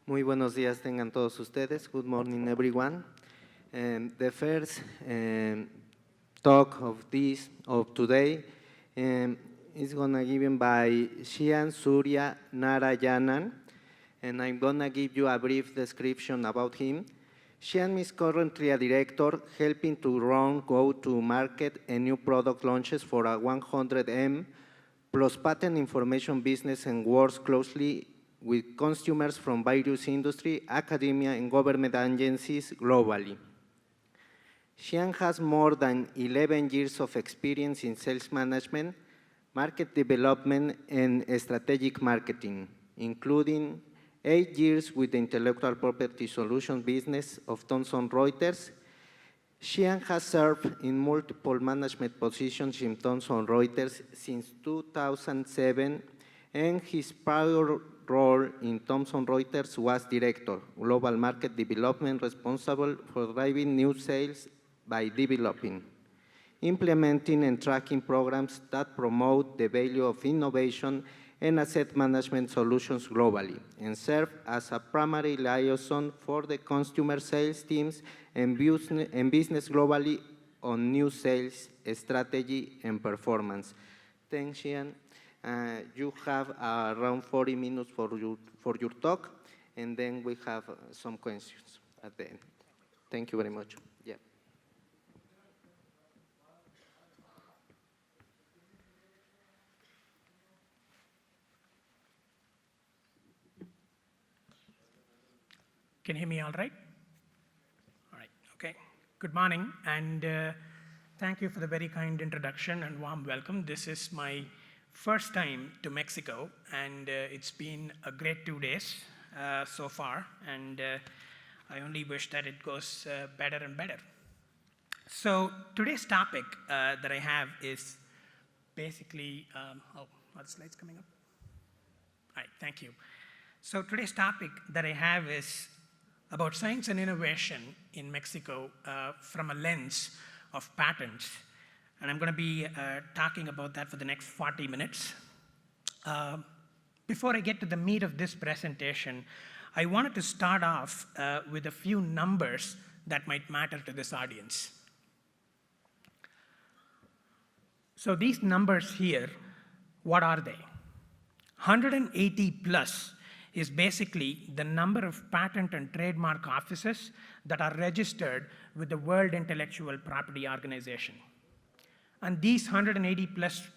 Muy buenos días tengan todos ustedes. Good morning, everyone. The first talk of today is gonna given by Shian Surya Narayanan, and I'm gonna give you a brief description about him. Shian is currently a director helping to run go-to-market and new product launches for a 100M plus patent information business and works closely with consumers from various industry, academia, and government agencies globally. Xian has more than 11 years of experience in sales management, market development, and strategic marketing, including 8 years with the intellectual property solution business of Thomson Reuters. Xian has served in multiple management positions in Thomson Reuters since 2007, and his prior role in Thomson Reuters was Director, Global Market Development, responsible for driving new sales by developing, implementing and tracking programs that promote the value of innovation and asset management solutions globally, and serve as a primary liaison for the consumer sales teams and business globally on new sales strategy and performance. Thanks, Xian. You have around 40 minutes for your talk, and then we have some questions at the end. Thank you very much. Yeah. Can you hear me all right? All right, okay. Good morning, and thank you for the very kind introduction and warm welcome. This is my first time to Mexico, and it's been a great 2 days so far, and I only wish that it goes better and better. So today's topic that I have is basically, are the slides coming up? All right, thank you. So today's topic that I have is about science and innovation in Mexico from a lens of patents. And I'm going to be talking about that for the next 40 minutes. Before I get to the meat of this presentation, I wanted to start off with a few numbers that might matter to this audience. So these numbers here, what are they? 180 plus is basically the number of patent and trademark offices that are registered with the World Intellectual Property Organization. And these 180 plus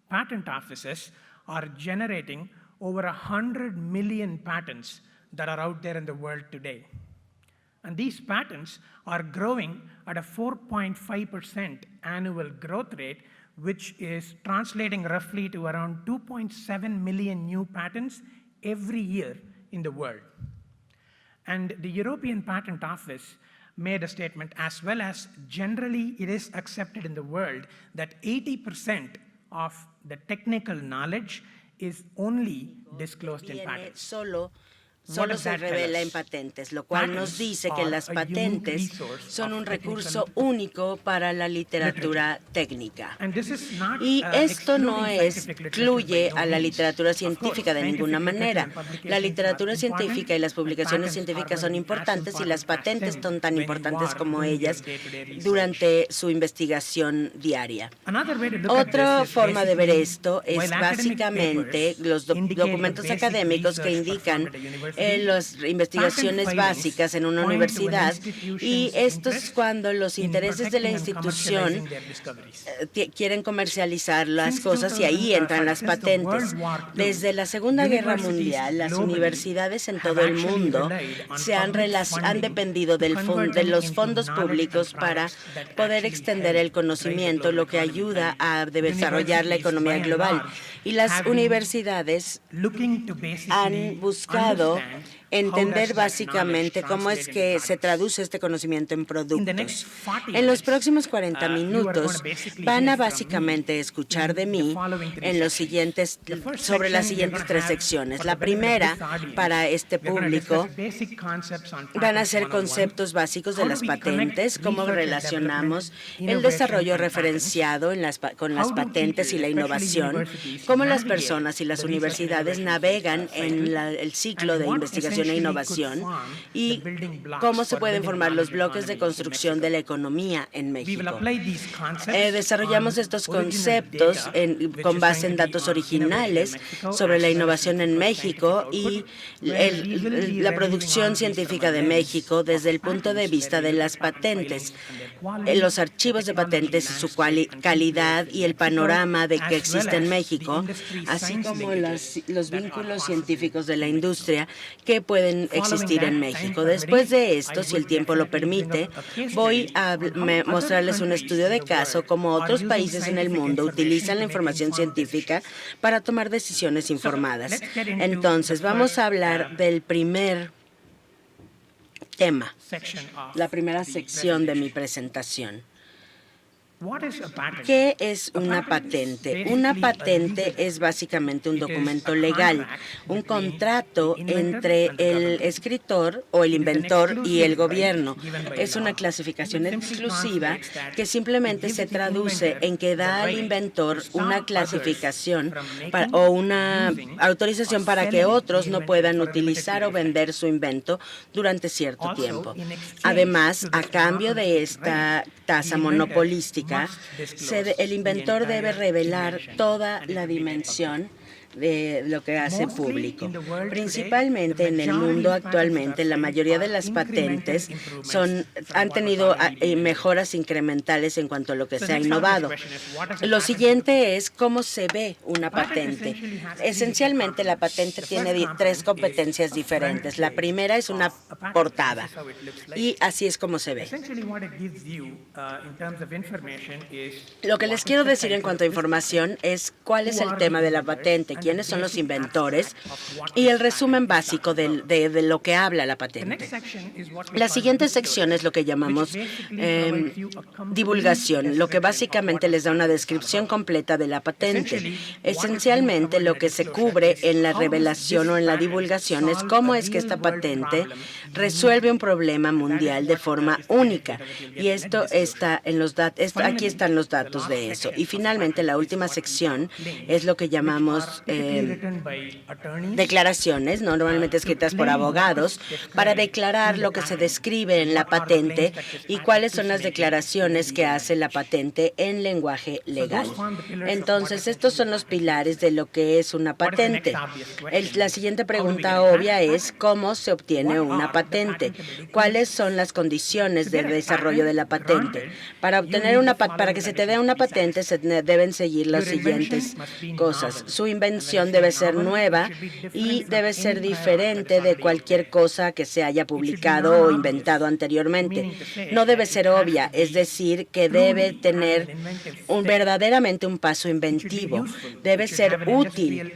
patent offices are generating over 100 million patents that are out there in the world today. And these patents are growing at a 4.5% annual growth rate, which is translating roughly to around 2.7 million new patents every year in the world. And the European Patent Office made a statement, as well as generally it is accepted in the world, that 80% of the technical knowledge is only disclosed in patents. Solo se revela en patentes, lo cual nos dice que las patentes son un recurso único para la literatura técnica. Y esto no excluye a la literatura científica de ninguna manera. La literatura científica y las publicaciones científicas son importantes y las patentes son tan importantes como ellas durante su investigación diaria. Otra forma de ver esto es básicamente los documentos académicos que indican las investigaciones básicas en una universidad, y esto es cuando los intereses de la institución quieren comercializar las cosas, y ahí entran las patentes. Desde la Segunda Guerra Mundial, las universidades en todo el mundo han dependido de los fondos públicos para poder extender el conocimiento, lo que ayuda a desarrollar la economía global. Y las universidades han buscado entender básicamente cómo es que se traduce este conocimiento en productos. En los próximos 40 minutos van a básicamente escuchar de mí sobre las siguientes 3 secciones. La primera, para este público, van a ser conceptos básicos de las patentes, cómo relacionamos el desarrollo referenciado con las patentes y la innovación, cómo las personas y las universidades navegan en el ciclo de investigación investigación e innovación y cómo se pueden formar los bloques de construcción de la economía en México. Desarrollamos estos conceptos con base en datos originales sobre la innovación en México y la producción científica de México desde el punto de vista de las patentes, los archivos de patentes y su calidad y el panorama de que existe en México, así como los vínculos científicos de la industria que pueden existir en México. Después de esto, si el tiempo lo permite, voy a mostrarles un estudio de caso cómo otros países en el mundo utilizan la información científica para tomar decisiones informadas. Entonces, vamos a hablar del primer tema, la primera sección de mi presentación. ¿Qué es una patente? Una patente es básicamente un documento legal, un contrato entre el escritor o el inventor y el gobierno. Es una clasificación exclusiva que simplemente se traduce en que da al inventor una clasificación o una autorización para que otros no puedan utilizar o vender su invento durante cierto tiempo. Además, a cambio de esta tasa monopolística, el inventor debe revelar toda la dimensión de lo que hace público. Principalmente en el mundo actualmente, la mayoría de las patentes han tenido mejoras incrementales en cuanto a lo que se ha innovado. Lo siguiente es cómo se ve una patente. Esencialmente, la patente tiene tres competencias diferentes. La primera es una portada, y así es como se ve. Lo que les quiero decir en cuanto a información es cuál es el tema de la patente, quiénes son los inventores y el resumen básico de lo que habla la patente. La siguiente sección es lo que llamamos divulgación, lo que básicamente les da una descripción completa de la patente. Esencialmente, lo que se cubre en la revelación o en la divulgación es cómo es que esta patente resuelve un problema mundial de forma única. Y esto está en los datos. Aquí están los datos de eso. Y finalmente, la última sección es lo que llamamos declaraciones, normalmente escritas por abogados, para declarar lo que se describe en la patente y cuáles son las declaraciones que hace la patente en lenguaje legal. Entonces, estos son los pilares de lo que es una patente. La siguiente pregunta obvia es ¿cómo se obtiene una patente? ¿Cuáles son las condiciones del desarrollo de la patente? Para que se te dé una patente se deben seguir las siguientes cosas. Su invención debe ser nueva y debe ser diferente de cualquier cosa que se haya publicado o inventado anteriormente. No debe ser obvia, es decir, que debe tener verdaderamente un paso inventivo. Debe ser útil.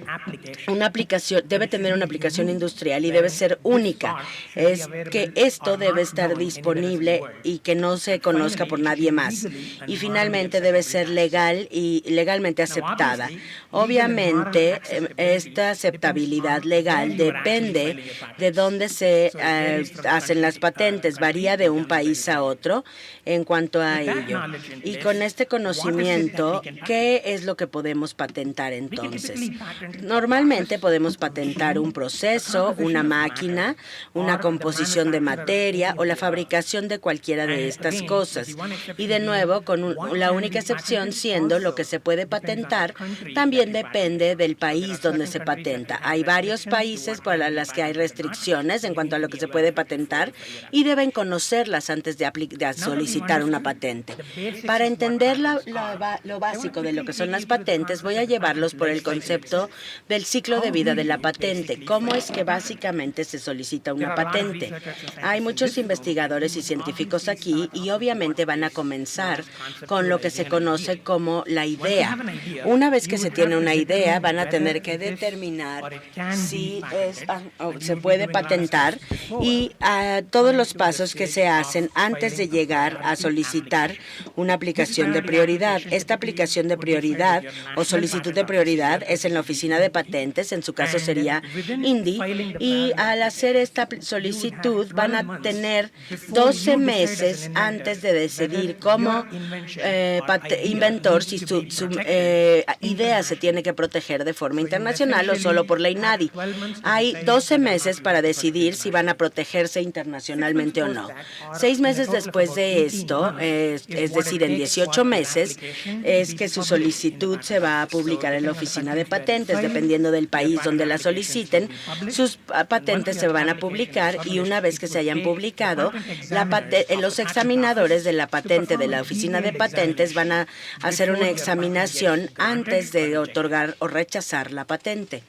Debe tener una aplicación industrial y debe ser única. Es que esto debe estar disponible y que no se conozca por nadie más. Y finalmente debe ser legal y legalmente aceptada. Obviamente, esta aceptabilidad legal depende de dónde se hacen las patentes, varía de un país a otro en cuanto a ello. Y con este conocimiento, ¿qué es lo que podemos patentar entonces? Normalmente podemos patentar un proceso, una máquina, una composición de materia o la fabricación de cualquiera de estas cosas. Y de nuevo, con la única excepción siendo lo que se puede patentar también depende del país donde se patenta. Hay varios países para las que hay restricciones en cuanto a lo que se puede patentar y deben conocerlas antes de solicitar una patente. Para entender lo básico de lo que son las patentes, voy a llevarlos por el concepto del ciclo de vida de la patente. ¿Cómo es que básicamente se solicita una patente? Hay muchos investigadores y científicos aquí y obviamente van a comenzar con lo que se conoce como la idea. Una vez que se tiene una idea, van a tener que determinar si se puede patentar y todos los pasos que se hacen antes de llegar a solicitar una aplicación de prioridad. Esta aplicación de prioridad o solicitud de prioridad es en la oficina de patentes, en su caso sería INDI, y al hacer esta solicitud van a tener 12 meses antes de decidir como inventor si su idea se tiene que proteger de forma internacional o solo por la INADI. Hay 12 meses para decidir si van a protegerse internacionalmente o no. 6 meses después de esto, es decir, en 18 meses, es que su solicitud se va a publicar en la Oficina de Patentes. Dependiendo del país donde la soliciten, sus patentes se van a publicar y una vez que se hayan publicado, los examinadores de la patente de la Oficina de Patentes van a hacer una examinación antes de otorgar o rechazar la patente.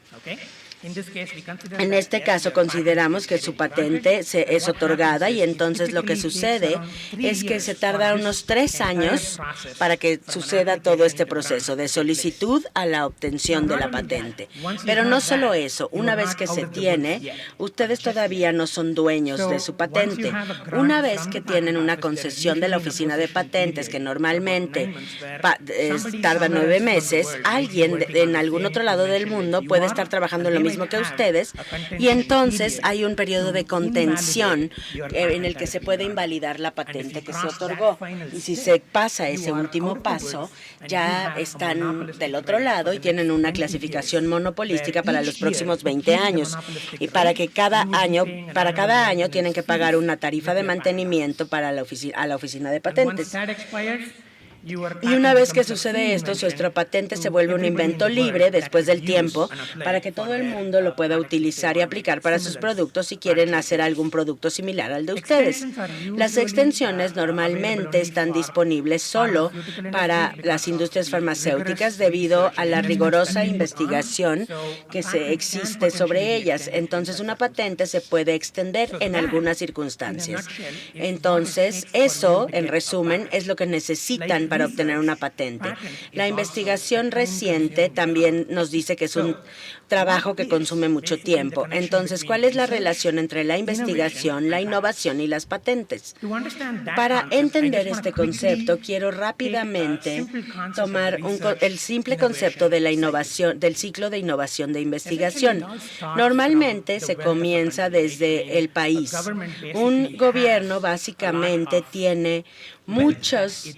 En este caso, consideramos que su patente es otorgada y entonces lo que sucede es que se tarda unos 3 años para que suceda todo este proceso de solicitud a la obtención de la patente. Pero no solo eso, una vez que se tiene, ustedes todavía no son dueños de su patente. Una vez que tienen una concesión de la Oficina de Patentes, que normalmente tarda 9 meses, alguien en algún otro lado del mundo puede estar trabajando en lo mismo que ustedes, y entonces hay un periodo de contención en el que se puede invalidar la patente que se otorgó. Y si se pasa ese último paso, ya están del otro lado y tienen una clasificación monopolística para los próximos 20 años. Y para cada año tienen que pagar una tarifa de mantenimiento a la Oficina de Patentes. Y una vez que sucede esto, nuestra patente se vuelve un invento libre después del tiempo para que todo el mundo lo pueda utilizar y aplicar para sus productos si quieren hacer algún producto similar al de ustedes. Las extensiones normalmente están disponibles solo para las industrias farmacéuticas debido a la rigurosa investigación que existe sobre ellas. Entonces, una patente se puede extender en algunas circunstancias. Entonces, eso, en resumen, es lo que necesitan para obtener una patente. La investigación reciente también nos dice que es un trabajo que consume mucho tiempo. Entonces, ¿cuál es la relación entre la investigación, la innovación y las patentes? Para entender este concepto, quiero rápidamente tomar el simple concepto de la innovación, del ciclo de innovación de investigación. Normalmente se comienza desde el país. Un gobierno básicamente tiene muchos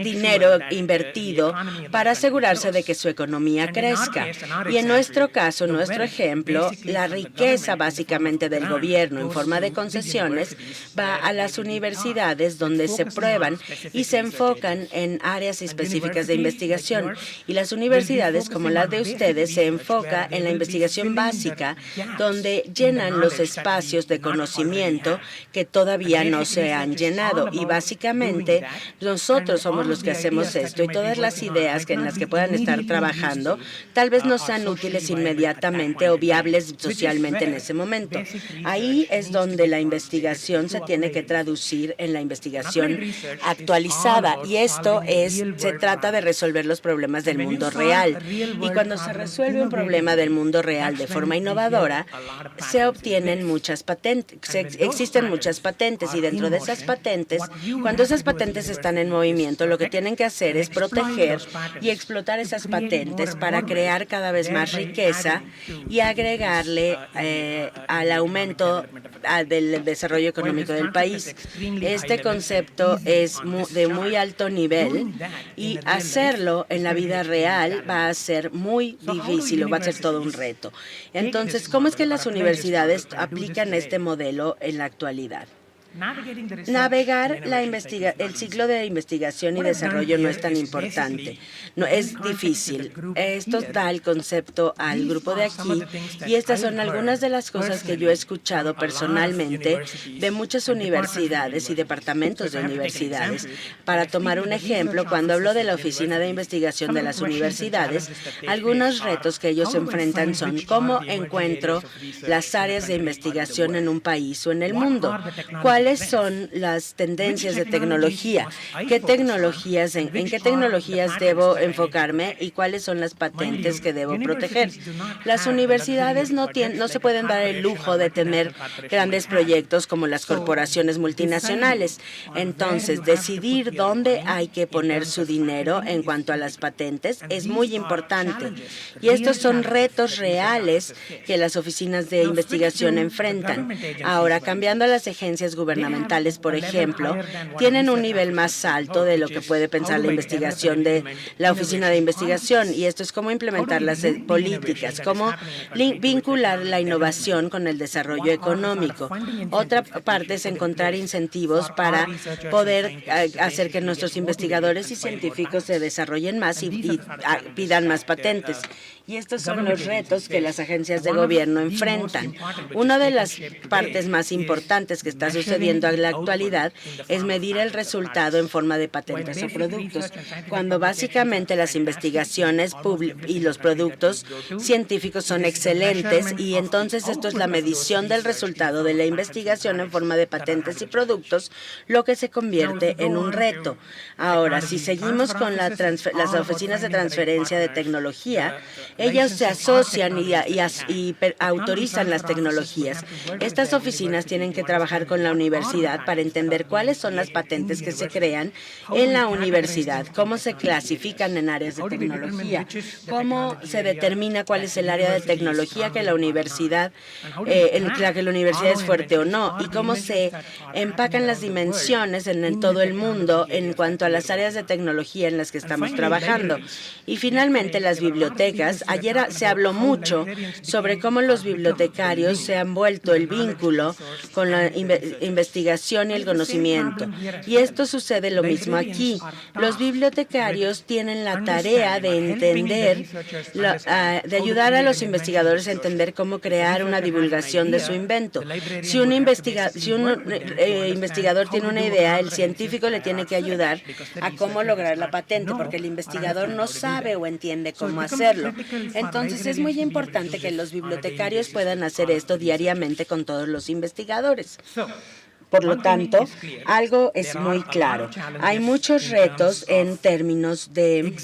dinero invertido para asegurarse de que su economía crezca. Y en nuestro caso, nuestro ejemplo, la riqueza básicamente del gobierno en forma de concesiones va a las universidades donde se prueban y se enfocan en áreas específicas de investigación. Y las universidades, como las de ustedes, se enfoca en la investigación básica, donde llenan los espacios de conocimiento que todavía no se han llenado. Y básicamente, nosotros somos los que hacemos esto, y todas las ideas en las que puedan estar trabajando tal vez no sean útiles inmediatamente o viables socialmente en ese momento. Ahí es donde la investigación se tiene que traducir en la investigación actualizada, y esto se trata de resolver los problemas del mundo real. Y cuando se resuelve un problema del mundo real de forma innovadora, se obtienen muchas patentes, existen muchas patentes, y dentro de esas patentes, cuando esas patentes están en movimiento, lo que tienen que hacer es proteger y explotar esas patentes para crear cada vez más riqueza y agregarle al aumento del desarrollo económico del país. Este concepto es de muy alto nivel, y hacerlo en la vida real va a ser muy difícil, o va a ser todo un reto. Entonces, ¿cómo es que las universidades aplican este modelo en la actualidad? Navegar el ciclo de investigación y desarrollo no es tan importante, no es difícil. Esto da el concepto al grupo de aquí, y estas son algunas de las cosas que yo he escuchado personalmente de muchas universidades y departamentos de universidades. Para tomar un ejemplo, cuando hablo de la Oficina de Investigación de las universidades, algunos retos que ellos enfrentan son: ¿cómo encuentro las áreas de investigación en un país o en el mundo? ¿Cuáles son las tendencias de tecnología? ¿En qué tecnologías debo enfocarme y cuáles son las patentes que debo proteger? Las universidades no se pueden dar el lujo de tener grandes proyectos como las corporaciones multinacionales. Entonces, decidir dónde hay que poner su dinero en cuanto a las patentes es muy importante. Y estos son retos reales que las oficinas de investigación enfrentan. Ahora, cambiando a las agencias gubernamentales gubernamentales, por ejemplo, tienen un nivel más alto de lo que puede pensar la investigación de la Oficina de Investigación, y esto es cómo implementar las políticas, cómo vincular la innovación con el desarrollo económico. Otra parte es encontrar incentivos para poder hacer que nuestros investigadores y científicos se desarrollen más y pidan más patentes. Y estos son los retos que las agencias de gobierno enfrentan. Una de las partes más importantes que está sucediendo en la actualidad es medir el resultado en forma de patentes o productos, cuando básicamente las investigaciones y los productos científicos son excelentes, y entonces esto es la medición del resultado de la investigación en forma de patentes y productos, lo que se convierte en un reto. Ahora, si seguimos con las oficinas de transferencia de tecnología, ellas se asocian y autorizan las tecnologías. Estas oficinas tienen que trabajar con la universidad para entender cuáles son las patentes que se crean en la universidad, cómo se clasifican en áreas de tecnología, cómo se determina cuál es el área de tecnología que la universidad, en la que la universidad es fuerte o no, y cómo se empacan las dimensiones en todo el mundo en cuanto a las áreas de tecnología en las que estamos trabajando. Y finalmente, las bibliotecas. Ayer se habló mucho sobre cómo los bibliotecarios se han vuelto el vínculo con la investigación y el conocimiento. Y esto sucede lo mismo aquí. Los bibliotecarios tienen la tarea de entender, de ayudar a los investigadores a entender cómo crear una divulgación de su invento. Si un investigador tiene una idea, el científico le tiene que ayudar a cómo lograr la patente, porque el investigador no sabe o entiende cómo hacerlo. Entonces, es muy importante que los bibliotecarios puedan hacer esto diariamente con todos los investigadores. Por lo tanto, algo es muy claro. Hay muchos retos en términos de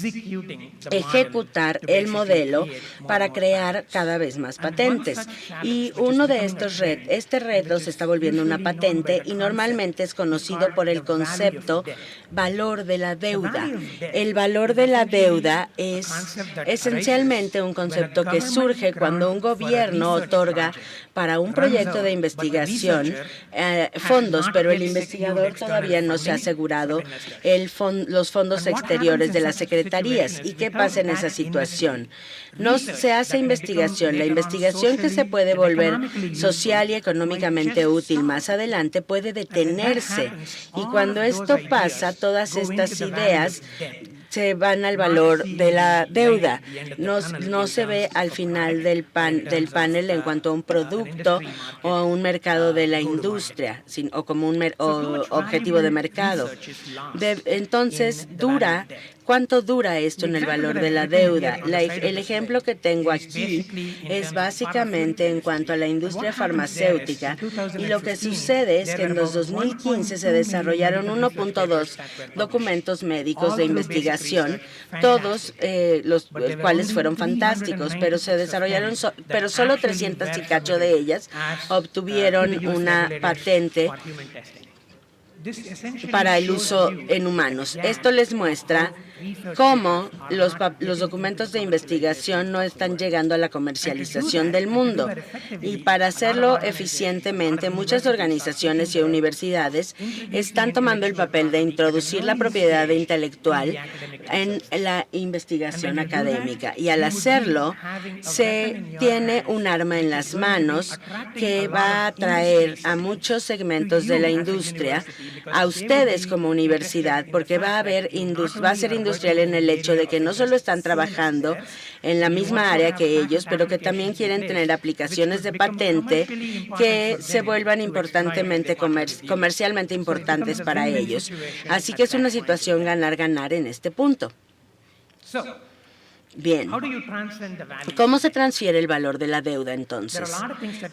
ejecutar el modelo para crear cada vez más patentes. Y uno de estos retos se está volviendo una patente, y normalmente es conocido por el concepto valor de la deuda. El valor de la deuda es esencialmente un concepto que surge cuando un gobierno otorga para un proyecto de investigación fondos, pero el investigador todavía no se ha asegurado los fondos exteriores de las secretarías. ¿Y qué pasa en esa situación? No se hace investigación. La investigación que se puede volver social y económicamente útil más adelante puede detenerse. Y cuando esto pasa, todas estas ideas se van al valor de la deuda. No se ve al final del panel en cuanto a un producto o a un mercado de la industria, o como un objetivo de mercado. Entonces, ¿cuánto dura esto en el valor de la deuda? El ejemplo que tengo aquí es básicamente en cuanto a la industria farmacéutica, y lo que sucede es que en los 2015 se desarrollaron 1.2 documentos médicos de investigación, todos los cuales fueron fantásticos, pero se desarrollaron, pero solo 300 y cacho de ellas obtuvieron una patente para el uso en humanos. Esto les muestra cómo los documentos de investigación no están llegando a la comercialización del mundo. Y para hacerlo eficientemente, muchas organizaciones y universidades están tomando el papel de introducir la propiedad intelectual en la investigación académica. Y al hacerlo, se tiene un arma en las manos que va a atraer a muchos segmentos de la industria, a ustedes como universidad, porque va a ser industrial en el hecho de que no solo están trabajando en la misma área que ellos, pero que también quieren tener aplicaciones de patente que se vuelvan comercialmente importantes para ellos. Así que es una situación ganar-ganar en este punto. Bien, ¿cómo se transfiere el valor de la deuda entonces?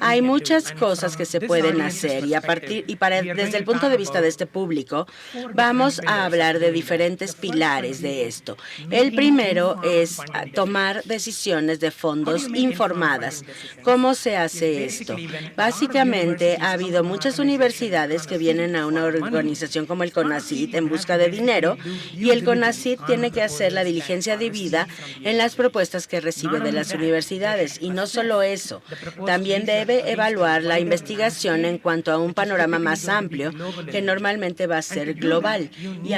Hay muchas cosas que se pueden hacer, desde el punto de vista de este público, vamos a hablar de diferentes pilares de esto. El primero es tomar decisiones de fondos informadas. ¿Cómo se hace esto? Básicamente, ha habido muchas universidades que vienen a una organización como el CONACYT en busca de dinero, y el CONACYT tiene que hacer la diligencia debida en las propuestas que recibe de las universidades. Y no solo eso, también debe evaluar la investigación en cuanto a un panorama más amplio, que normalmente va a ser global. Y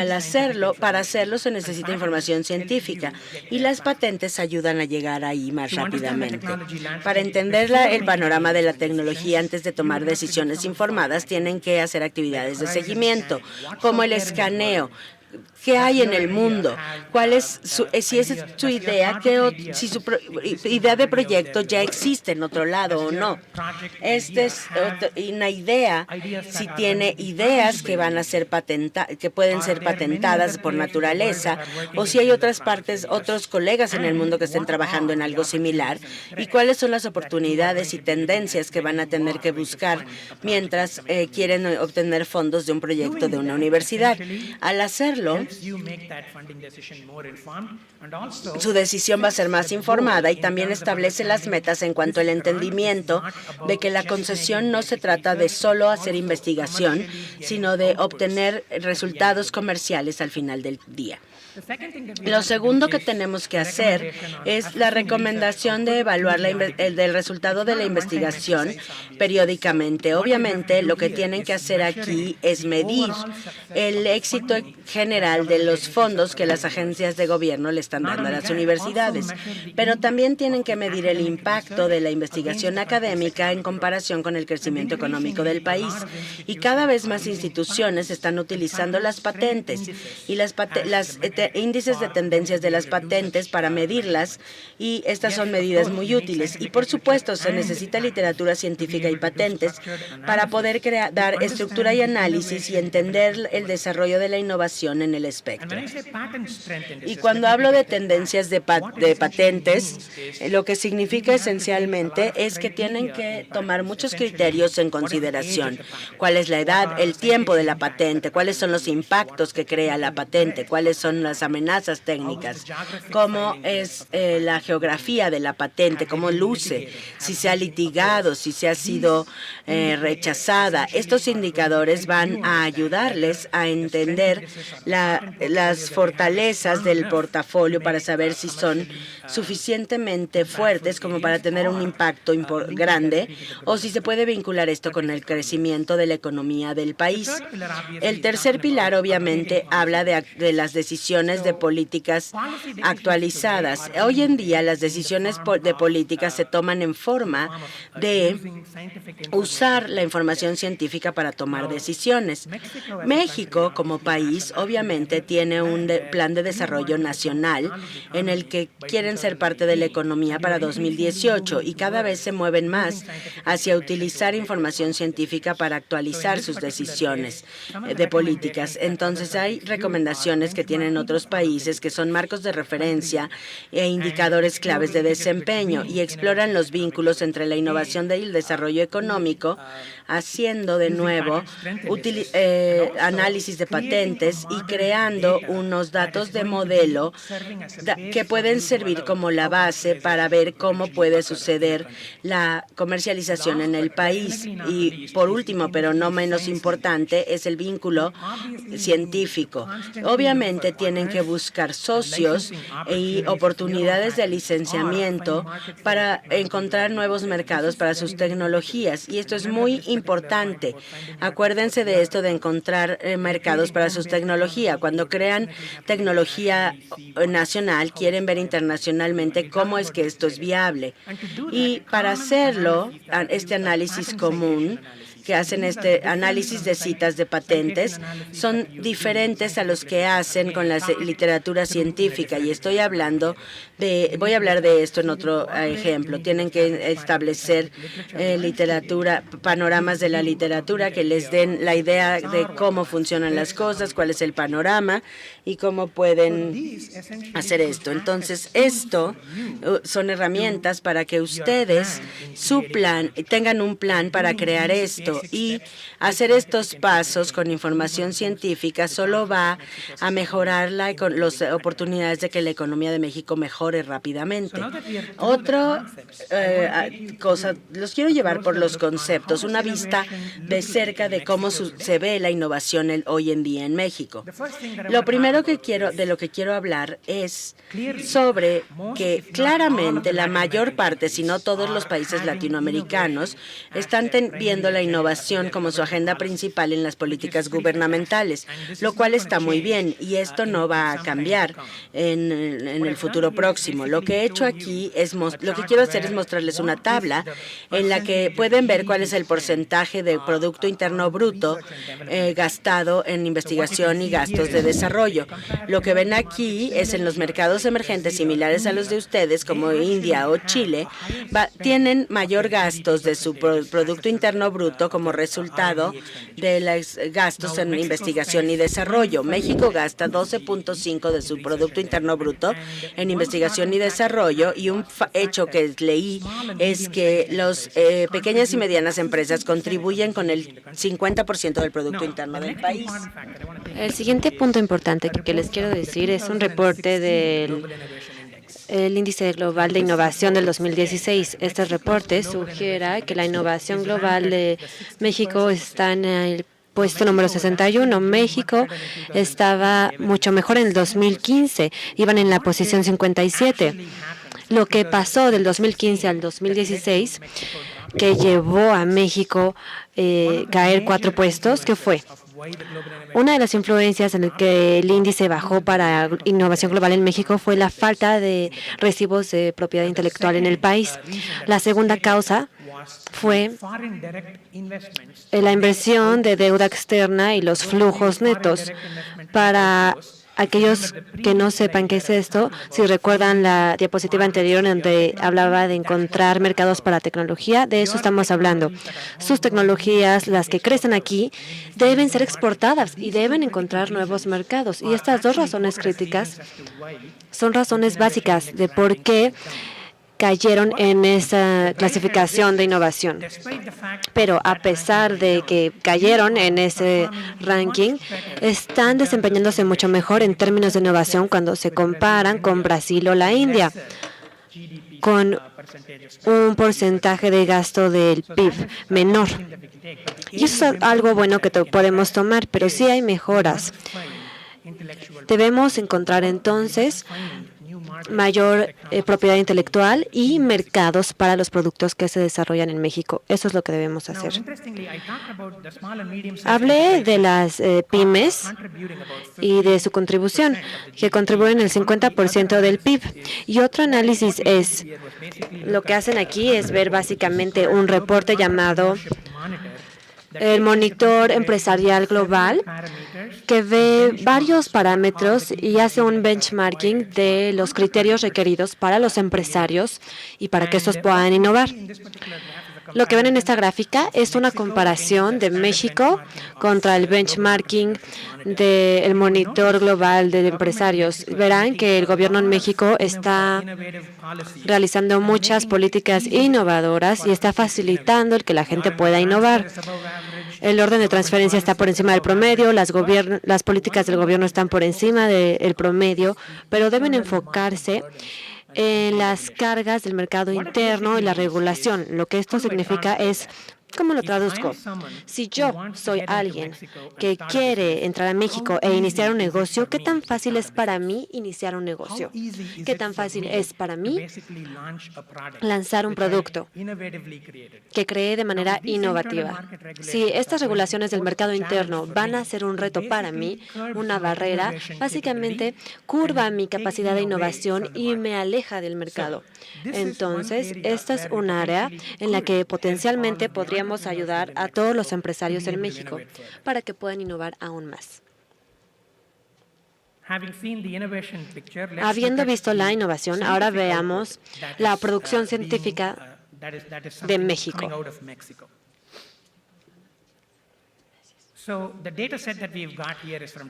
para hacerlo se necesita información científica, y las patentes ayudan a llegar ahí más rápidamente. Para entender el panorama de la tecnología antes de tomar decisiones informadas, tienen que hacer actividades de seguimiento, como el escaneo. ¿Qué hay en el mundo? ¿Cuál es si esa es su idea? Si su idea de proyecto ya existe en otro lado o no? Esta es una idea, si tiene ideas que van a ser que pueden ser patentadas por naturaleza, o si hay otros colegas en el mundo que estén trabajando en algo similar, y cuáles son las oportunidades y tendencias que van a tener que buscar mientras quieren obtener fondos de un proyecto de una universidad. Al hacerlo, su decisión va a ser más informada, y también establece las metas en cuanto al entendimiento de que la concesión no se trata de solo hacer investigación, sino de obtener resultados comerciales al final del día. Lo segundo que tenemos que hacer es la recomendación de evaluar el resultado de la investigación periódicamente. Obviamente, lo que tienen que hacer aquí es medir el éxito general de los fondos que las agencias de gobierno le están dando a las universidades, pero también tienen que medir el impacto de la investigación académica en comparación con el crecimiento económico del país. Y cada vez más instituciones están utilizando las patentes y las índices de tendencias de las patentes para medirlas, y estas son medidas muy útiles. Y por supuesto, se necesita literatura científica y patentes para poder dar estructura y análisis y entender el desarrollo de la innovación en el espectro. Y cuando hablo de tendencias de patentes, lo que significa esencialmente es que tienen que tomar muchos criterios en consideración. ¿Cuál es la edad, el tiempo de la patente? ¿Cuáles son los impactos que crea la patente? ¿Cuáles son las amenazas técnicas? ¿Cómo es la geografía de la patente? ¿Cómo luce? Si se ha litigado, si se ha sido rechazada. Estos indicadores van a ayudarles a entender las fortalezas del portafolio para saber si son suficientemente fuertes como para tener un impacto grande, o si se puede vincular esto con el crecimiento de la economía del país. El tercer pilar, obviamente, habla de las decisiones de políticas actualizadas. Hoy en día, las decisiones de políticas se toman en forma de usar la información científica para tomar decisiones. México, como país, obviamente tiene un plan de desarrollo nacional en el que quieren ser parte de la economía para 2018, y cada vez se mueven más hacia utilizar información científica para actualizar sus decisiones de políticas. Entonces, hay recomendaciones que tienen otros países que son marcos de referencia e indicadores claves de desempeño, y exploran los vínculos entre la innovación y el desarrollo económico, haciendo de nuevo análisis de patentes y creando unos datos de modelo que pueden servir como la base para ver cómo puede suceder la comercialización en el país. Y por último, pero no menos importante, es el vínculo científico. Obviamente tienen que buscar socios y oportunidades de licenciamiento para encontrar nuevos mercados para sus tecnologías, y esto es muy importante. Acuérdense de esto de encontrar mercados para sus tecnologías. Cuando crean tecnología nacional, quieren ver internacionalmente cómo es que esto es viable. Y para hacerlo, este análisis común que hacen este análisis de citas de patentes son diferentes a los que hacen con la literatura científica, y voy a hablar de esto en otro ejemplo. Tienen que establecer panoramas de la literatura que les den la idea de cómo funcionan las cosas, cuál es el panorama y cómo pueden hacer esto. Entonces, esto son herramientas para que ustedes tengan un plan para crear esto México. Y hacer estos pasos con información científica solo va a mejorar las oportunidades de que la economía de México mejore rápidamente. Otra cosa, los quiero llevar por los conceptos, una vista de cerca de cómo se ve la innovación hoy en día en México. Lo primero de lo que quiero hablar es sobre que claramente la mayor parte, si no todos los países latinoamericanos, están viendo la innovación como su agenda principal en las políticas gubernamentales, lo cual está muy bien y esto no va a cambiar en el futuro próximo. Lo que he hecho aquí lo que quiero hacer es mostrarles una tabla en la que pueden ver cuál es el porcentaje de Producto Interno Bruto gastado en investigación y gastos de desarrollo. Lo que ven aquí es en los mercados emergentes similares a los de ustedes, como India o Chile, tienen mayor gastos de su Producto Interno Bruto como resultado de los gastos en investigación y desarrollo. México gasta 12.5 de su Producto Interno Bruto en investigación y desarrollo, y un hecho que leí es que las pequeñas y medianas empresas contribuyen con el 50% del Producto Interno del país. El siguiente punto importante que les quiero decir es un reporte del Índice Global de Innovación del 2016. Este reporte sugiere que la innovación global de México está en el puesto número 61. México estaba mucho mejor en el 2015, iban en la posición 57. Lo que pasó del 2015 al 2016, que llevó a México caer 4 puestos, ¿qué fue? Una de las influencias en el que el índice bajó para innovación global en México fue la falta de recibos de propiedad intelectual en el país. La segunda causa fue la inversión de deuda externa y los flujos netos. Para aquellos que no sepan qué es esto, si recuerdan la diapositiva anterior en donde hablaba de encontrar mercados para tecnología, de eso estamos hablando. Sus tecnologías, las que crecen aquí, deben ser exportadas y deben encontrar nuevos mercados. Y estas dos razones críticas son razones básicas de por qué cayeron en esa clasificación de innovación. Pero a pesar de que cayeron en ese ranking, están desempeñándose mucho mejor en términos de innovación cuando se comparan con Brasil o la India, con un porcentaje de gasto del PIB menor. Y eso es algo bueno que podemos tomar, pero sí hay mejoras. Debemos encontrar entonces mayor propiedad intelectual y mercados para los productos que se desarrollan en México. Eso es lo que debemos hacer. Hablé de las pymes y de su contribución, que contribuyen el 50% del PIB. Y otro análisis es, lo que hacen aquí es ver básicamente un reporte llamado el Monitor Empresarial Global, que ve varios parámetros y hace un benchmarking de los criterios requeridos para los empresarios y para que estos puedan innovar. Lo que ven en esta gráfica es una comparación de México contra el benchmarking del Monitor Global de Empresarios. Verán que el gobierno en México está realizando muchas políticas innovadoras y está facilitando el que la gente pueda innovar. El orden de transferencia está por encima del promedio, las políticas del gobierno están por encima del promedio, pero deben enfocarse en las cargas del mercado interno y la regulación. Lo que esto significa es, ¿cómo lo traduzco? Si yo soy alguien que quiere entrar a México e iniciar un negocio, ¿qué tan fácil es para mí iniciar un negocio? ¿Qué tan fácil es para mí lanzar un producto que creé de manera innovativa? Si estas regulaciones del mercado interno van a ser un reto para mí, una barrera, básicamente curva mi capacidad de innovación y me aleja del mercado. Entonces, esta es un área en la que potencialmente podríamos ayudar a todos los empresarios en México para que puedan innovar aún más. Habiendo visto la innovación, ahora veamos la producción científica de México.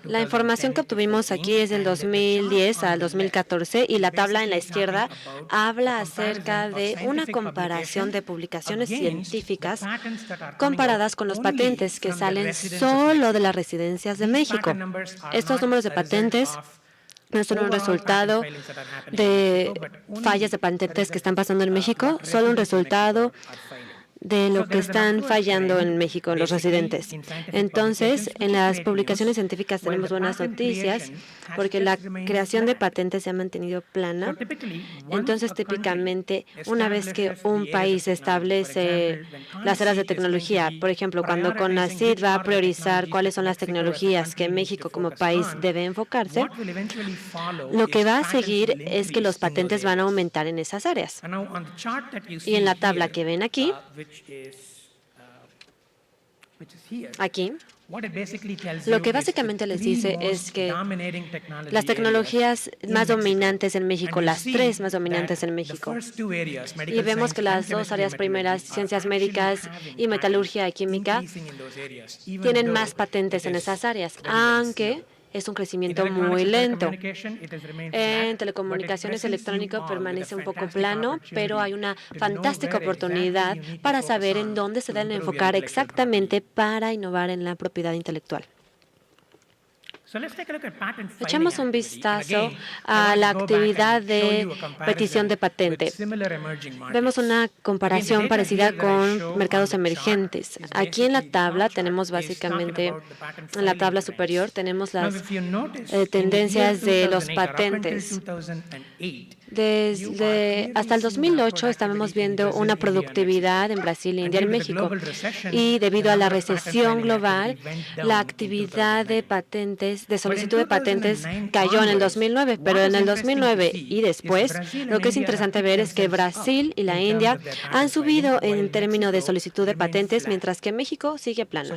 La información que obtuvimos aquí es del 2010 al 2014 y la tabla en la izquierda habla acerca de una comparación de publicaciones científicas comparadas con los patentes que salen solo de las residencias de México. Estos números de patentes no son un resultado de fallas de patentes que están pasando en México, solo un resultado de lo que están fallando en México, los residentes. Entonces, en las publicaciones científicas tenemos buenas noticias porque la creación de patentes se ha mantenido plana. Entonces, típicamente, una vez que un país establece las áreas de tecnología, por ejemplo, cuando CONACYT va a priorizar cuáles son las tecnologías que México como país debe enfocarse, lo que va a seguir es que los patentes van a aumentar en esas áreas. Y en la tabla que ven aquí, lo que básicamente les dice es que las tecnologías más dominantes en México, las tres más dominantes en México, y vemos que las dos áreas primeras, ciencias médicas y metalurgia y química, tienen más patentes en esas áreas, aunque es un crecimiento muy lento. En telecomunicaciones electrónico permanece un poco plano, pero hay una fantástica oportunidad para saber en dónde se deben enfocar exactamente para innovar en la propiedad intelectual. Echamos un vistazo a la actividad de petición de patente. Vemos una comparación parecida con mercados emergentes. Aquí en la tabla tenemos básicamente, en la tabla superior, tenemos las tendencias de los patentes. Desde hasta el 2008 estábamos viendo una productividad en Brasil, India y México. Y debido a la recesión global, la actividad de patentes, de solicitud de patentes, cayó en el 2009. Pero en el 2009 y después, lo que es interesante ver es que Brasil y la India han subido en términos de solicitud de patentes, mientras que México sigue plano.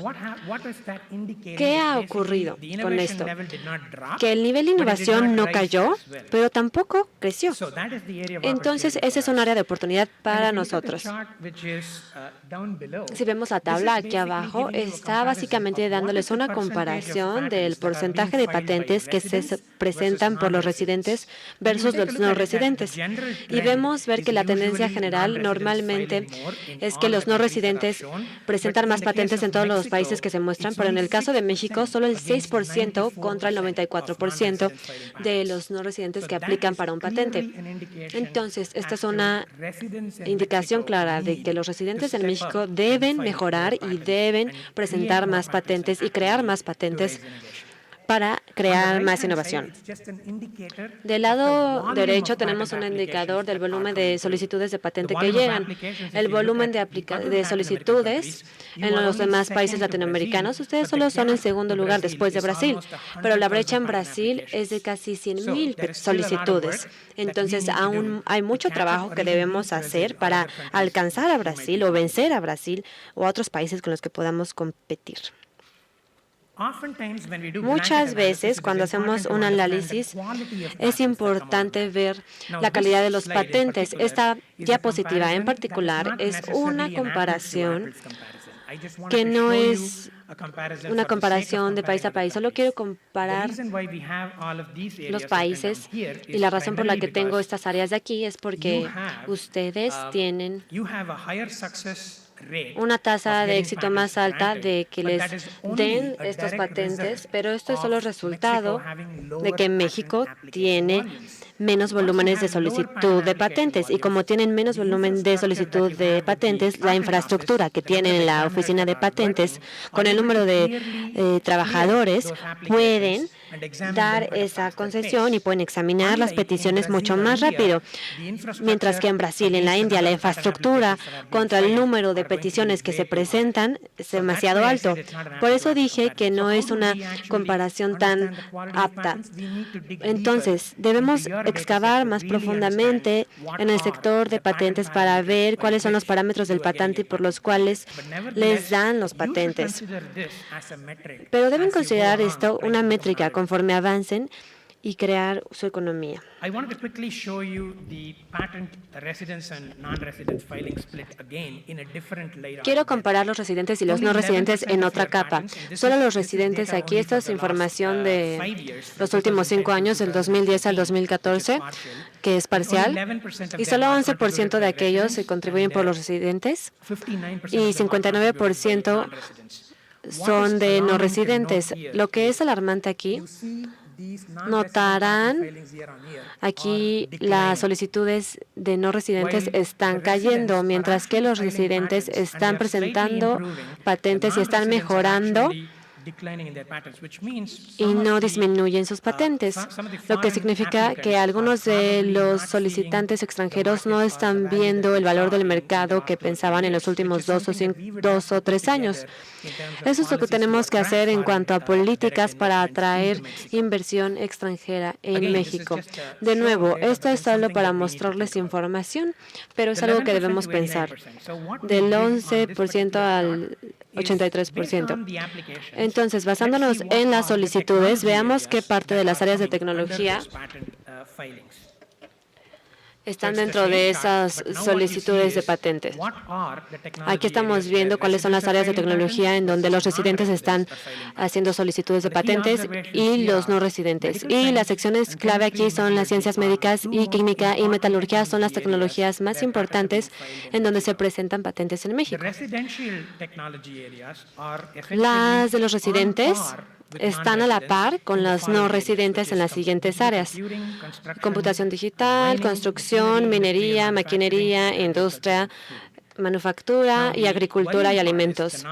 ¿Qué ha ocurrido con esto? Que el nivel de innovación no cayó, pero tampoco creció. Entonces, esa es un área de oportunidad para nosotros. Si vemos la tabla aquí abajo, está básicamente dándoles una comparación del porcentaje de patentes que se presentan por los residentes versus los no residentes. Y vemos ver que la tendencia general normalmente es que los no residentes presentan más patentes en todos los países que se muestran, pero en el caso de México, solo el 6% contra el 94% de los no residentes que aplican para un patente. Entonces, esta es una indicación clara de que los residentes en México deben mejorar y deben presentar más patentes y crear más patentes para crear más innovación. Del lado derecho tenemos un indicador del volumen de solicitudes de patente que llegan. El volumen de solicitudes en los demás países latinoamericanos, ustedes solo son el segundo lugar después de Brasil, pero la brecha en Brasil es de casi 100,000 solicitudes. Entonces, aún hay mucho trabajo que debemos hacer para alcanzar a Brasil o vencer a Brasil o a otros países con los que podamos competir. Muchas veces, cuando hacemos un análisis, es importante ver la calidad de los patentes. Esta diapositiva en particular es una comparación que no es una comparación de país a país. Solo quiero comparar los países y la razón por la que tengo estas áreas de aquí es porque ustedes tienen una tasa de éxito más alta de que les den estos patentes, pero esto es solo el resultado de que México tiene menos volúmenes de solicitud de patentes. Y como tienen menos volumen de solicitud de patentes, la infraestructura que tienen en la oficina de patentes, con el número de trabajadores, pueden dar esa concesión y pueden examinar las peticiones mucho más rápido. Mientras que en Brasil, en la India, la infraestructura contra el número de peticiones que se presentan es demasiado alto. Por eso dije que no es una comparación tan apta. Entonces, debemos excavar más profundamente en el sector de patentes para ver cuáles son los parámetros del patente por los cuales les dan los patentes. Pero deben considerar esto una métrica conforme avancen y crear su economía. I wanted to quickly show you the patent residence and non-residence filing split again in a different layer. Quiero comparar los residentes y los no residentes en otra capa. Solo los residentes aquí, esta es información de los últimos 5 años, del 2010 al 2014, que es parcial, y solo 11% de aquellos se contribuyen por los residentes y 59% son de no residentes. Lo que es alarmante aquí, notarán aquí las solicitudes de no residentes están cayendo, mientras que los residentes están presentando patentes y están mejorando y no disminuyen sus patentes, lo que significa que algunos de los solicitantes extranjeros no están viendo el valor del mercado que pensaban en los últimos 2 o 3 años. Eso es lo que tenemos que hacer en cuanto a políticas para atraer inversión extranjera en México. De nuevo, esto es solo para mostrarles información, pero es algo que debemos pensar. Del 11% al 83%. Entonces, basándonos en las solicitudes, veamos qué parte de las áreas de tecnología están dentro de esas solicitudes de patentes. Aquí estamos viendo cuáles son las áreas de tecnología en donde los residentes están haciendo solicitudes de patentes y los no residentes. Y las secciones clave aquí son las ciencias médicas y química y metalurgia, son las tecnologías más importantes en donde se presentan patentes en México. Las de los residentes están a la par con los no residentes en las siguientes áreas: computación digital, construcción, minería, maquinería, industria, manufactura y agricultura y alimentos.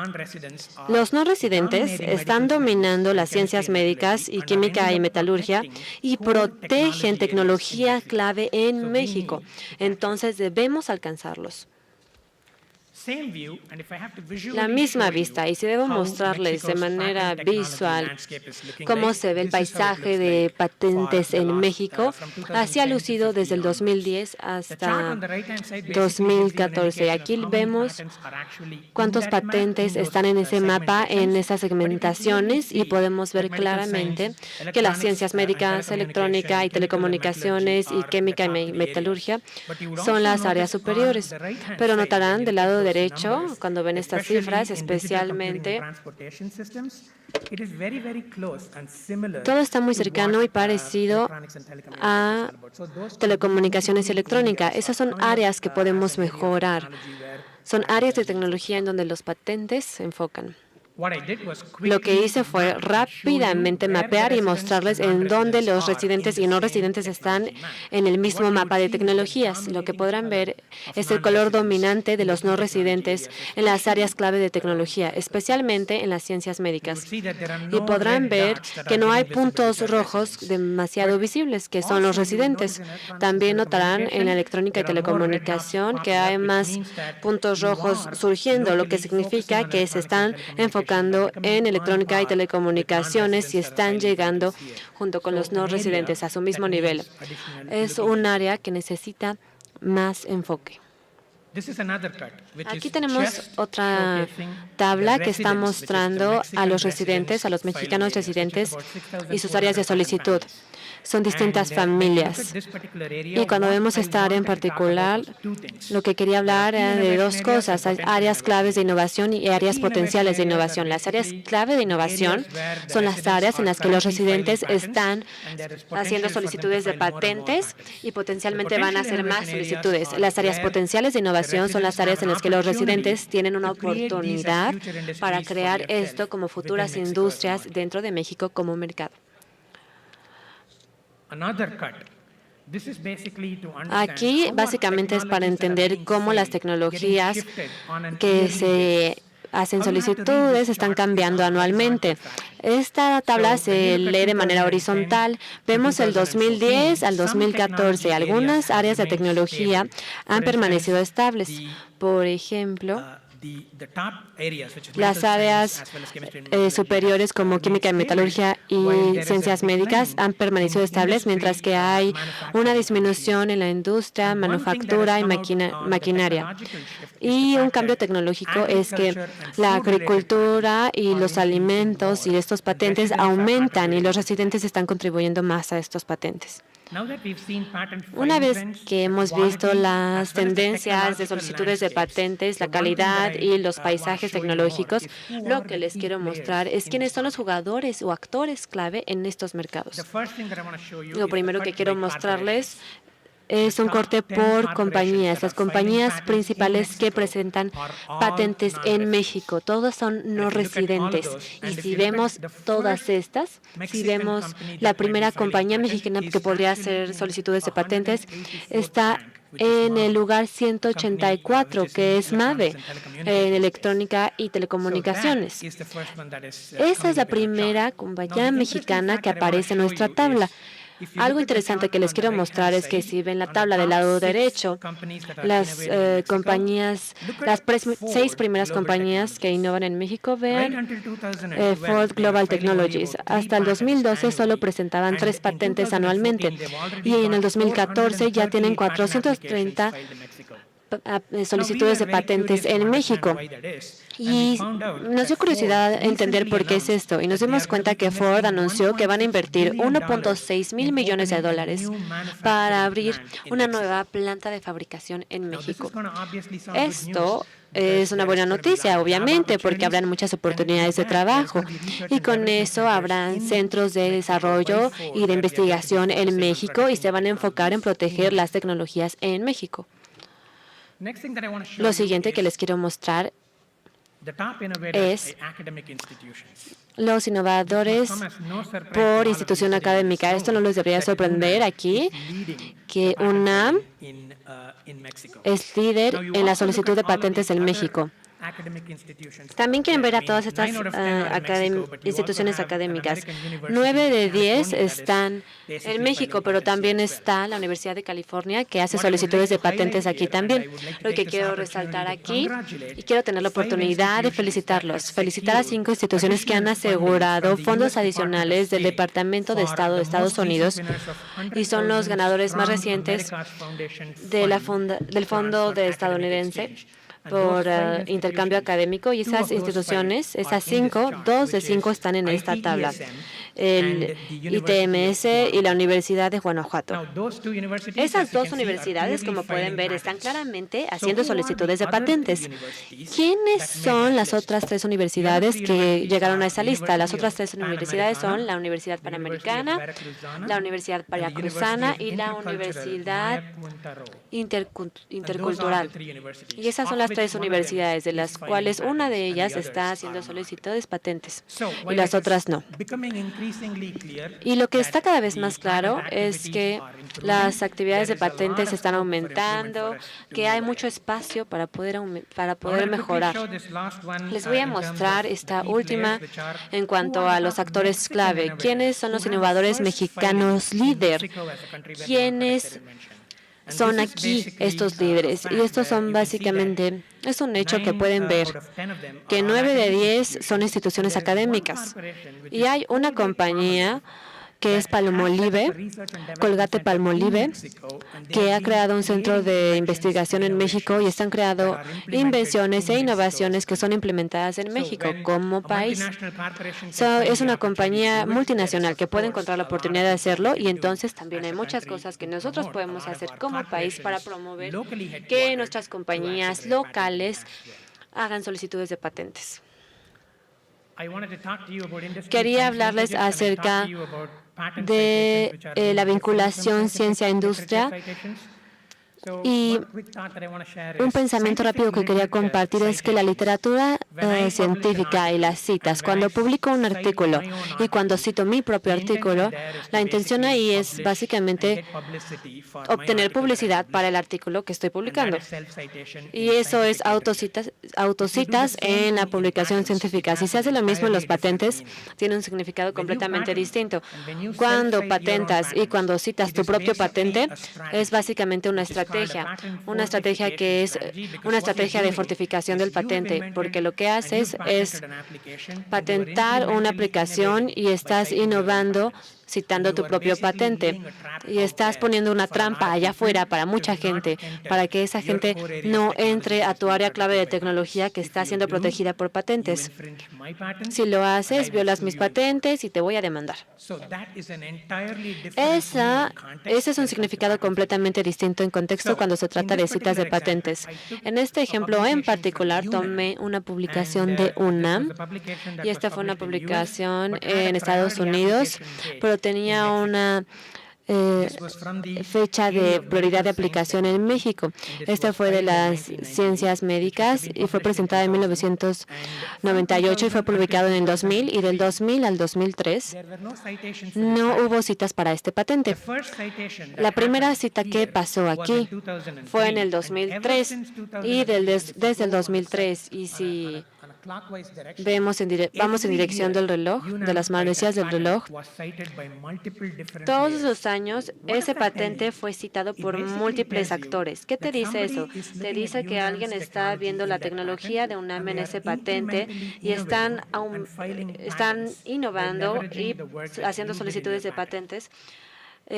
Los no residentes están dominando las ciencias médicas y química y metalurgia y protegen tecnología clave en México. Entonces debemos alcanzarlos. La misma vista, y si debo mostrarles de manera visual cómo se ve el paisaje de patentes en México, así ha lucido desde el 2010 hasta 2014. Aquí vemos cuántos patentes están en ese mapa, en esas segmentaciones, y podemos ver claramente que las ciencias médicas, electrónica y telecomunicaciones y química y metalurgia son las áreas superiores. Pero notarán del lado derecho, cuando ven estas cifras, especialmente, todo está muy cercano y parecido a telecomunicaciones y electrónica. Esas son áreas que podemos mejorar. Son áreas de tecnología en donde los patentes se enfocan. Lo que hice fue rápidamente mapear y mostrarles en dónde los residentes y no residentes están en el mismo mapa de tecnologías. Lo que podrán ver es el color dominante de los no residentes en las áreas clave de tecnología, especialmente en las ciencias médicas. Y podrán ver que no hay puntos rojos demasiado visibles, que son los residentes. También notarán en la electrónica y telecomunicación que hay más puntos rojos surgiendo, lo que significa que se están enfocando en electrónica y telecomunicaciones y están llegando junto con los no residentes a su mismo nivel. Es un área que necesita más enfoque. Aquí tenemos otra tabla que está mostrando a los residentes, a los mexicanos residentes y sus áreas de solicitud. Son distintas familias. Y cuando vemos esta área en particular, lo que quería hablar era de dos cosas: hay áreas claves de innovación y áreas potenciales de innovación. Las áreas clave de innovación son las áreas en las que los residentes están haciendo solicitudes de patentes y potencialmente van a hacer más solicitudes. Las áreas potenciales de innovación son las áreas en las que los residentes tienen una oportunidad para crear esto como futuras industrias dentro de México como mercado. Aquí básicamente es para entender cómo las tecnologías que se hacen solicitudes están cambiando anualmente. Esta tabla se lee de manera horizontal. Vemos el 2010 al 2014. Algunas áreas de tecnología han permanecido estables. Por ejemplo, Las áreas superiores como química y metalurgia y ciencias médicas han permanecido estables, mientras que hay una disminución en la industria, manufactura y maquinaria. Y un cambio tecnológico es que la agricultura y los alimentos y estos patentes aumentan y los residentes están contribuyendo más a estos patentes. Una vez que hemos visto las tendencias de solicitudes de patentes, la calidad y los paisajes tecnológicos, lo que les quiero mostrar es quiénes son los jugadores o actores clave en estos mercados. Lo primero que quiero mostrarles es un corte por compañías, las compañías principales que presentan patentes en México. Todas son no residentes. Y si vemos todas estas, si vemos la primera compañía mexicana que podría hacer solicitudes de patentes, está en el lugar 184, que es MAVE, en electrónica y telecomunicaciones. Esa es la primera compañía mexicana que aparece en nuestra tabla. Algo interesante que les quiero mostrar es que si ven la tabla del lado derecho, las compañías, las 6 primeras compañías que innovan en México, vean Ford Global Technologies. Hasta el 2012 solo presentaban 3 patentes anualmente y en el 2014 ya tienen 430 solicitudes de patentes en México. Y nos dio curiosidad entender por qué es esto. Y nos dimos cuenta que Ford anunció que van a invertir $1.6 mil millones para abrir una nueva planta de fabricación en México. Esto es una buena noticia, obviamente, porque habrán muchas oportunidades de trabajo. Y con eso habrán centros de desarrollo y de investigación en México y se van a enfocar en proteger las tecnologías en México. Lo siguiente que les quiero mostrar es los innovadores por institución académica. Esto no les debería sorprender aquí, que UNAM es líder en la solicitud de patentes en México. También quieren ver a todas estas instituciones académicas. 9 de 10 están en México, pero también está la Universidad de California, que hace solicitudes de patentes aquí también. Lo que quiero resaltar aquí, y quiero tener la oportunidad de felicitarlos, felicitar a 5 instituciones que han asegurado fondos adicionales del Departamento de Estado de Estados Unidos y son los ganadores más recientes del Fondo estadounidense por intercambio académico, y esas instituciones, esas 5, 2 de 5 están en esta tabla, el ITMS y la Universidad de Guanajuato. Esas 2 universidades, como pueden ver, están claramente haciendo solicitudes de patentes. ¿Quiénes son las otras 3 universidades que llegaron a esa lista? Las otras 3 universidades son la Universidad Panamericana, la Universidad Veracruzana y la Universidad Intercultural. Y esas son las 3 universidades, de las cuales una de ellas está haciendo solicitudes patentes y las otras no. Y lo que está cada vez más claro es que las actividades de patentes están aumentando, que hay mucho espacio para poder mejorar. Les voy a mostrar esta última en cuanto a los actores clave. ¿Quiénes son los innovadores mexicanos líder? ¿Quiénes son aquí estos líderes? Y estos son básicamente, es un hecho que pueden ver, que 9 de 10 son instituciones académicas. Y hay una compañía que es Palmolive, Colgate-Palmolive, que ha creado un centro de investigación en México y están creando invenciones e innovaciones que son implementadas en México como país. Es una compañía multinacional que puede encontrar la oportunidad de hacerlo, y entonces también hay muchas cosas que nosotros podemos hacer como país para promover que nuestras compañías locales hagan solicitudes de patentes. Quería hablarles acerca de la vinculación ciencia-industria, y un pensamiento rápido que quería compartir es que la literatura científica y las citas, cuando publico un artículo y cuando cito mi propio artículo, la intención ahí es básicamente obtener publicidad para el artículo que estoy publicando. Y eso es autocitas en la publicación científica. Si se hace lo mismo en los patentes, tiene un significado completamente distinto. Cuando patentas y cuando citas tu propio patente, es básicamente una estrategia estrategia que es una estrategia de fortificación del patente, porque lo que haces es patentar una aplicación y estás innovando citando tu propio patente y estás poniendo una trampa allá afuera para mucha gente, para que esa gente no entre a tu área clave de tecnología que está siendo protegida por patentes. Si lo haces, violas mis patentes y te voy a demandar. Ese es un significado completamente distinto en contexto cuando se trata de citas de patentes. En este ejemplo en particular, tomé una publicación de UNAM, y esta fue una publicación en Estados Unidos, pero tenía una fecha de prioridad de aplicación en México. Esta fue de las ciencias médicas y fue presentada en 1998 y fue publicado en el 2000, y del 2000 al 2003 no hubo citas para este patente. La primera cita que pasó aquí fue en el 2003 y desde el 2003, y si vamos en dirección del reloj, de las manecillas del reloj, todos los años ese patente fue citado por múltiples actores. ¿Qué te dice eso? Te dice que alguien está viendo la tecnología de UNAM en ese patente y están innovando y haciendo solicitudes de patentes,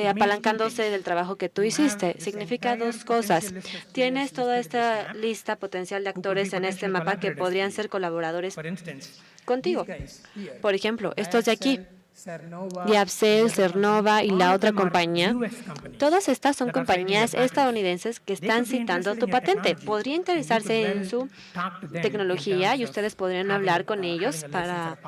apalancándose del trabajo que tú hiciste. Significa dos cosas. Tienes toda esta lista potencial de actores en este mapa que podrían ser colaboradores contigo. Por ejemplo, estos de aquí, Yapcel, Cernova y la otra compañía, todas estas son compañías estadounidenses que están citando tu patente. Podría interesarse en su tecnología y ustedes podrían hablar con ellos para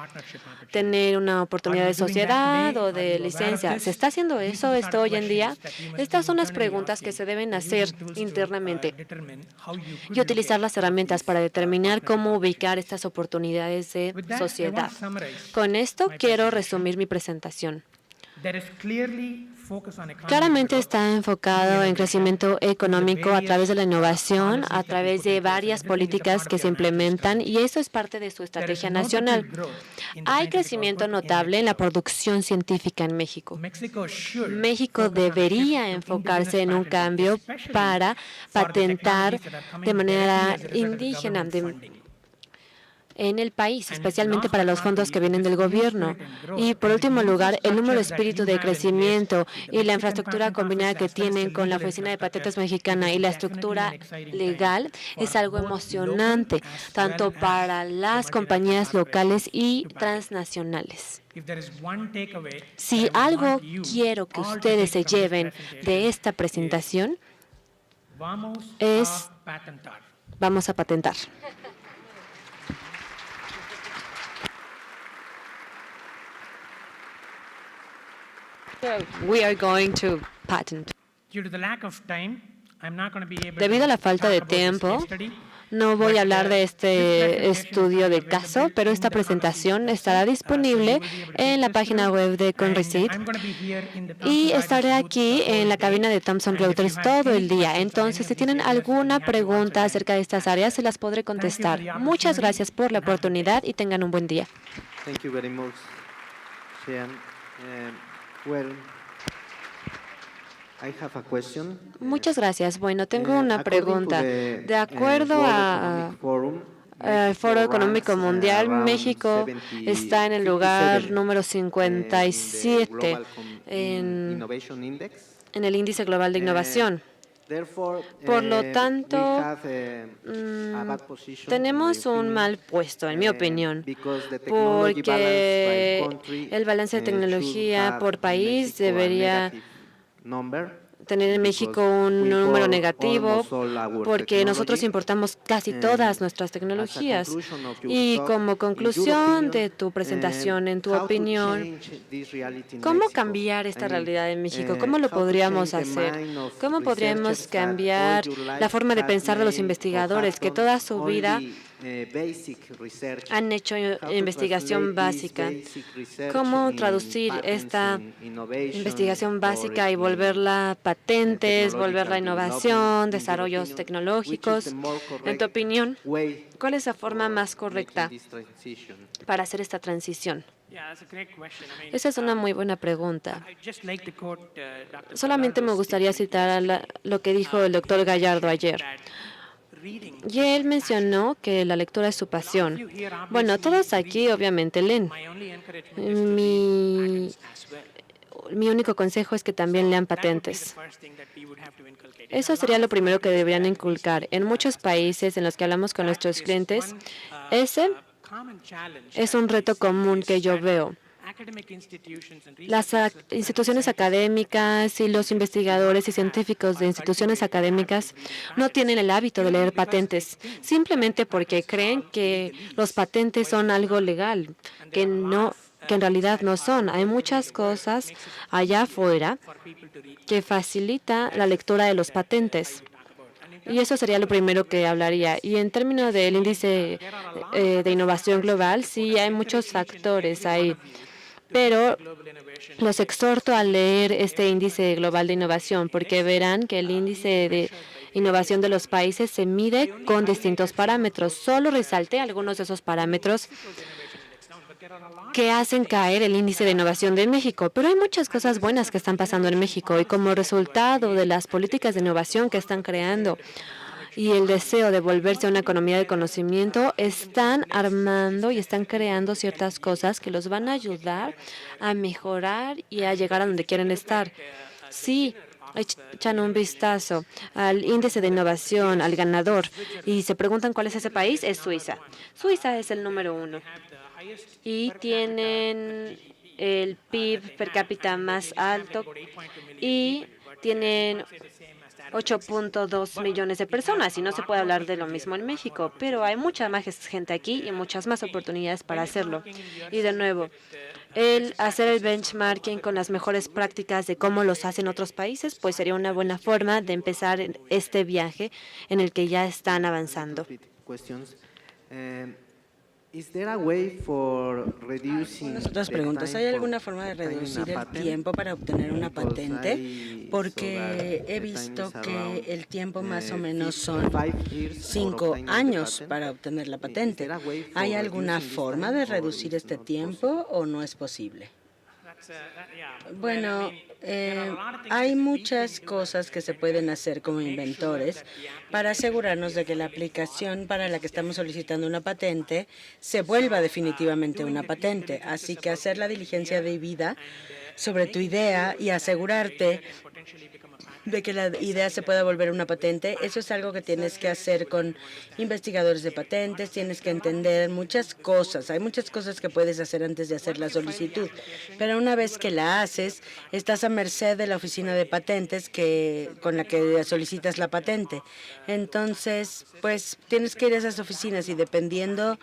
tener una oportunidad de sociedad o de licencia. ¿Se está haciendo esto hoy en día? Estas son las preguntas que se deben hacer internamente y utilizar las herramientas para determinar cómo ubicar estas oportunidades de sociedad. Con esto quiero resumir mi presentación. Claramente está enfocado en crecimiento económico a través de la innovación, a través de varias políticas que se implementan, y eso es parte de su estrategia nacional. Hay crecimiento notable en la producción científica en México. México debería enfocarse en un cambio para patentar de manera indígena en el país, especialmente para los fondos que vienen del gobierno. Y por último lugar, el número de espíritu de crecimiento y la infraestructura combinada que tienen con la Oficina de Patentes Mexicana y la estructura legal es algo emocionante, tanto para las compañías locales y transnacionales. Si algo quiero que ustedes se lleven de esta presentación es vamos a patentar. We are going to patent. Debido a la falta de tiempo, no voy a hablar de este estudio de caso, pero esta presentación estará disponible en la página web de Conrecit, y estaré aquí en la cabina de Thomson Reuters todo el día. Entonces, si tienen alguna pregunta acerca de estas áreas, se las podré contestar. Muchas gracias por la oportunidad y tengan un buen día. Thank you very much, Sean. Well, I have a question. Muchas gracias. Bueno, tengo una pregunta. De acuerdo al Foro Económico Mundial, México está en el lugar número 57 en el índice global de innovación. Por lo tanto, tenemos un mal puesto, en mi opinión, porque el balance de tecnología por país debería tener en México un número negativo, porque nosotros importamos casi todas nuestras tecnologías. Y como conclusión de tu presentación, en tu opinión, ¿cómo cambiar esta realidad en México? ¿Cómo lo podríamos hacer? ¿Cómo podríamos cambiar la forma de pensar de los investigadores que toda su vida han hecho investigación básica? ¿Cómo traducir esta investigación básica y volverla patentes, volverla innovación, desarrollos tecnológicos? En tu opinión, ¿cuál es la forma más correcta para hacer esta transición? Esa es una muy buena pregunta. Solamente me gustaría citar lo que dijo el doctor Gallardo ayer. Y él mencionó que la lectura es su pasión. Bueno, todos aquí obviamente leen. Mi único consejo es que también lean patentes. Eso sería lo primero que deberían inculcar. En muchos países en los que hablamos con nuestros clientes, ese es un reto común que yo veo. Las instituciones académicas y los investigadores y científicos de instituciones académicas no tienen el hábito de leer patentes, simplemente porque creen que los patentes son algo legal, que en realidad no son. Hay muchas cosas allá afuera que facilita la lectura de los patentes. Y eso sería lo primero que hablaría. Y en términos del índice de innovación global, sí hay muchos factores ahí. Pero los exhorto a leer este índice global de innovación porque verán que el índice de innovación de los países se mide con distintos parámetros. Solo resalté algunos de esos parámetros que hacen caer el índice de innovación de México. Pero hay muchas cosas buenas que están pasando en México y como resultado de las políticas de innovación que están creando y el deseo de volverse a una economía de conocimiento, están armando y están creando ciertas cosas que los van a ayudar a mejorar y a llegar a donde quieren estar. Sí, echan un vistazo al índice de innovación, al ganador, y se preguntan cuál es ese país, es Suiza. Suiza es el número 1 y tienen el PIB per cápita más alto y tienen 8.2 millones de personas y no se puede hablar de lo mismo en México, pero hay mucha más gente aquí y muchas más oportunidades para hacerlo. Y de nuevo, el hacer el benchmarking con las mejores prácticas de cómo los hacen otros países, pues sería una buena forma de empezar este viaje en el que ya están avanzando. Unas otras preguntas. ¿Hay alguna forma de reducir el tiempo para obtener una patente? Porque he visto que el tiempo más o menos son 5 años para obtener la patente. ¿Hay alguna forma de reducir este tiempo o no es posible? Bueno, hay muchas cosas que se pueden hacer como inventores para asegurarnos de que la aplicación para la que estamos solicitando una patente se vuelva definitivamente una patente. Así que hacer la diligencia debida sobre tu idea y asegurarte de que la idea se pueda volver una patente, eso es algo que tienes que hacer con investigadores de patentes, tienes que entender muchas cosas. Hay muchas cosas que puedes hacer antes de hacer la solicitud, pero una vez que la haces, estás a merced de la oficina de patentes con la que solicitas la patente. Entonces, pues tienes que ir a esas oficinas y dependiendo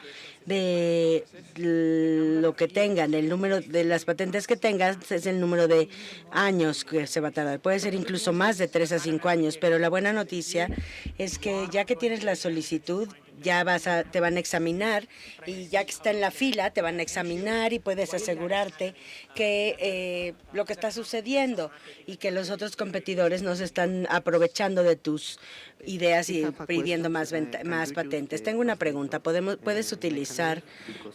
de lo que tengan, el número de las patentes que tengas, es el número de años que se va a tardar. Puede ser incluso más de 3 a 5 años, pero la buena noticia es que ya que tienes la solicitud, ya te van a examinar y ya que está en la fila, te van a examinar y puedes asegurarte que lo que está sucediendo y que los otros competidores no se están aprovechando de tus ideas y pidiendo más patentes. Tengo una pregunta. ¿Puedes utilizar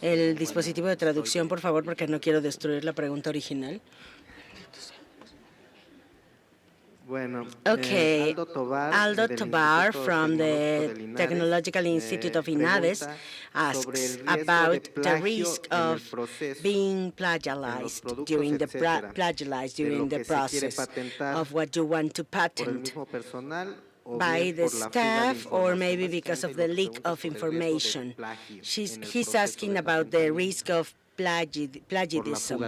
el dispositivo de traducción, por favor, porque no quiero destruir la pregunta original? Okay, Aldo Tobar from the Technological Institute of Inades asks about the risk of being plagiarized during the process of what you want to patent by the staff or maybe because of the leak of information. He's asking about the risk of plagiarism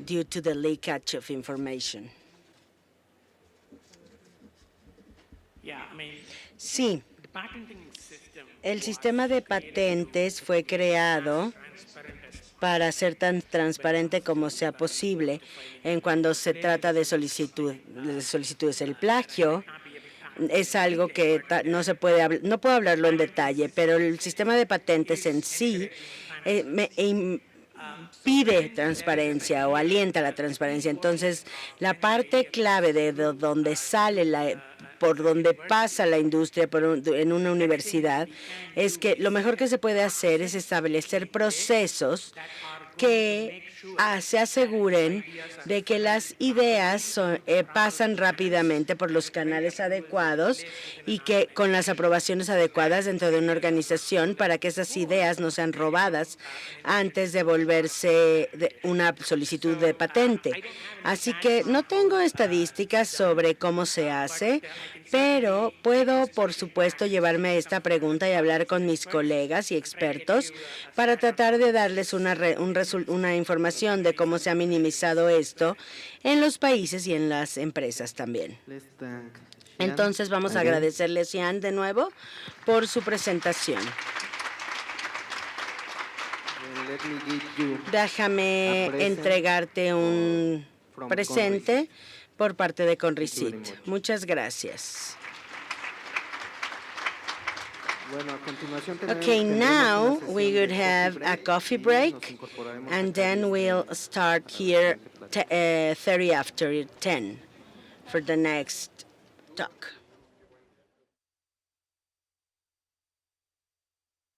due to the leakage of information. Sí, el sistema de patentes fue creado para ser tan transparente como sea posible en cuando se trata de solicitudes. El plagio es algo que no puedo hablarlo en detalle, pero el sistema de patentes en sí pide transparencia o alienta la transparencia. Entonces, la parte clave de donde sale por donde pasa la industria en una universidad, es que lo mejor que se puede hacer es establecer procesos que se aseguren de que las ideas pasan rápidamente por los canales adecuados y que con las aprobaciones adecuadas dentro de una organización para que esas ideas no sean robadas antes de volverse una solicitud de patente. Así que no tengo estadísticas sobre cómo se hace, pero puedo, por supuesto, llevarme esta pregunta y hablar con mis colegas y expertos para tratar de darles una información de cómo se ha minimizado esto en los países y en las empresas también. Entonces, vamos a agradecerle a Xian de nuevo por su presentación. Déjame entregarte un presente por parte de Conrisit. Muchas gracias. Okay, now we would have a coffee break, and then we'll start here 30 after 10 for the next talk.